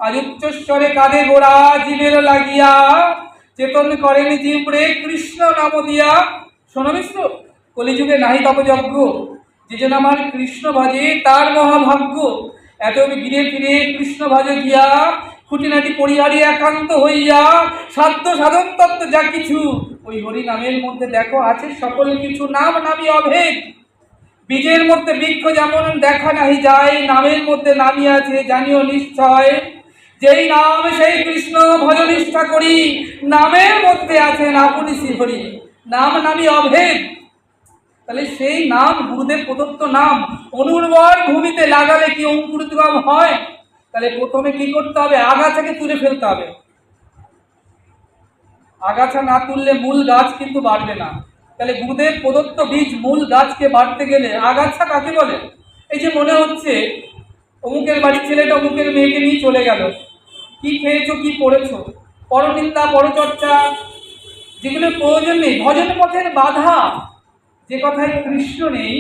আজ উচ্চস্বরে কাঁধে গোড়া জীবের লাগিয়া, চেতন করেন জীবরে কৃষ্ণ নাম দিয়া। শোনো মিশ্র, কলিযুগে নাহি তপযজ্ঞ, যে জন আমার কৃষ্ণ ভজে তার মহাভাগ্য। এত ঘিরে ফিরে কৃষ্ণ ভজে গিয়া, খুঁটিনাটি পরিহারি একান্ত হইয়া, সাধ্য সাধন তত্ত্ব যা কিছু, ওই হরি নামের মধ্যে দেখো আছে সকল কিছু। নাম নামি অভেদ, বীজের মধ্যে বৃক্ষ যেমন দেখা নাহি যায়, নামের মধ্যে নামি আছে জানিও নিশ্চয়। যেই নাম সেই কৃষ্ণ ভজ নিষ্ঠা করি, নামের মধ্যে আছেন আপনি শ্রীহরি। নাম নামি অভেদ, তাহলে সেই নাম গুরুদেব প্রদত্ত নাম। অনুর্বর ভূমিতে লাগালে কি অঙ্কুরিতভাব হয়? তাহলে প্রথমে কি করতে হবে? আগাছাকে তুলে ফেলতে হবে। আগাছা না তুললে মূল গাছ কিন্তু বাড়বে না। তাহলে গুরুদেব প্রদত্ত বীজ মূল গাছকে বাড়তে গেলে আগাছা কাকে বলে? এই যে মনে হচ্ছে অমুকের বাড়ির ছেলেটা অমুকের মেয়েকে নিয়ে চলে গেল, কি খেয়েছো কি পড়েছো, পরনিন্দা পরচর্চা, যেগুলো প্রয়োজন নেই, ভজন পথের বাধা। যে কথায় কৃষ্ণ নেই,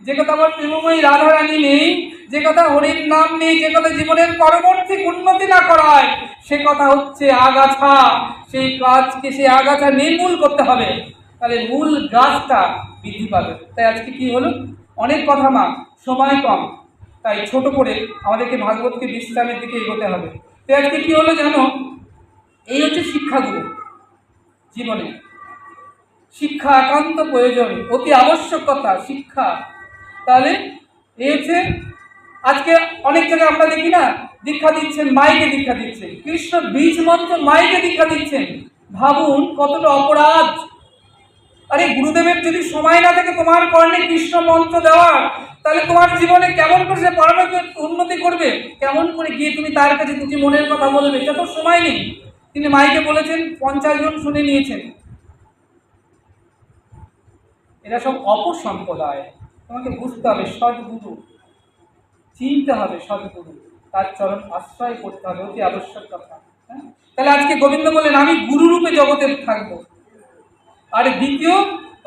যে কথা আমার প্রেমময়ী রাধারানী নেই, যে কথা হরির নাম নেই, যে কথা জীবনের পরবর্তী উন্নতি না করায়, সে কথা হচ্ছে আগাছা। সেই কাজকে, সেই আগাছা নির্মূল করতে হবে, তাহলে মূল গাছটা বৃদ্ধি পাবে। তাই আজকে কি হলো? অনেক কথা মা, সময় কম, তাই ছোট করে আমাদেরকে ভাগবতকে বিশ্রামের দিকে এগোতে হবে। তাই আজকে কি হলো জানো? এই হচ্ছে শিক্ষাগুরু জীবনে। শিক্ষা একান্ত প্রয়োজন, অতি আবশ্যকতা শিক্ষা। তাহলে এই হচ্ছে আজকে অনেক জায়গায় আমরা দেখি না, দীক্ষা দিচ্ছেন, মাইকে দীক্ষা দিচ্ছেন, কৃষ্ণ বীজ মন্ত্র মাইকে দীক্ষা দিচ্ছেন। ভাবুন কতটা অপরাধ। আরে গুরুদেবের যদি সময় না থাকে তোমার কর্ণে কৃষ্ণ মন্ত্র দেওয়ার, তাহলে তোমার জীবনে কেমন করে সে পরমাত্মার উন্নতি করবে? কেমন করে গিয়ে তুমি তার কাছে দুটি মনের কথা বলবে? এটা তো সময় নেই। তিনি মাইকে বলেছেন, 50 জন শুনে নিয়েছেন। এরা সব অপসম্প্রদায়। তোমাকে বুঝতে হবে সদ্গুরু, চিনতে হবে সদ্গুরু, তার চরণ আশ্রয় করতে হবে, অতি আবশ্যক কথা। হ্যাঁ, তাহলে আজকে গোবিন্দ বললেন আমি গুরুরূপে জগতে থাকবো। আর দ্বিতীয়,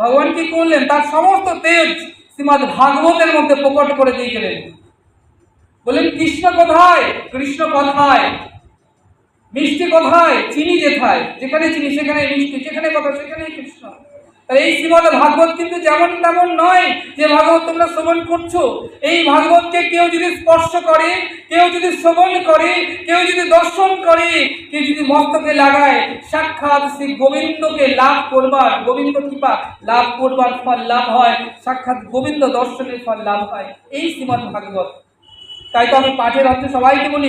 ভগবান কি করলেন? তার সমস্ত তেজ শ্রীমদ ভাগবতের মধ্যে প্রকট করে দিয়ে গেলেন। বললেন কৃষ্ণ কোথায়? কৃষ্ণ কথায়। মিষ্টি কোথায়? চিনি যেথায়। যেখানে চিনি সেখানে মিষ্টি, যেখানে কথা সেখানেই কৃষ্ণ। তাহলে এই শ্রীমদ ভাগবত কিন্তু যেমন তেমন নয় যে ভাগবত তোমরা শ্রবণ করছো। এই ভাগবতকে কেউ যদি স্পর্শ করে, কেউ যদি শ্রবণ করে, কেউ যদি দর্শন করে, কেউ যদি মস্তকে লাগায়, সাক্ষাৎ শ্রী গোবিন্দকে লাভ করবার, গোবিন্দ কৃপা লাভ করবার ফল লাভ হয়, সাক্ষাৎ গোবিন্দ দর্শনের ফল লাভ হয়। এই শ্রীমদ ভাগবত। তাই তো আমি পাঠের অর্থে সবাইকে বলি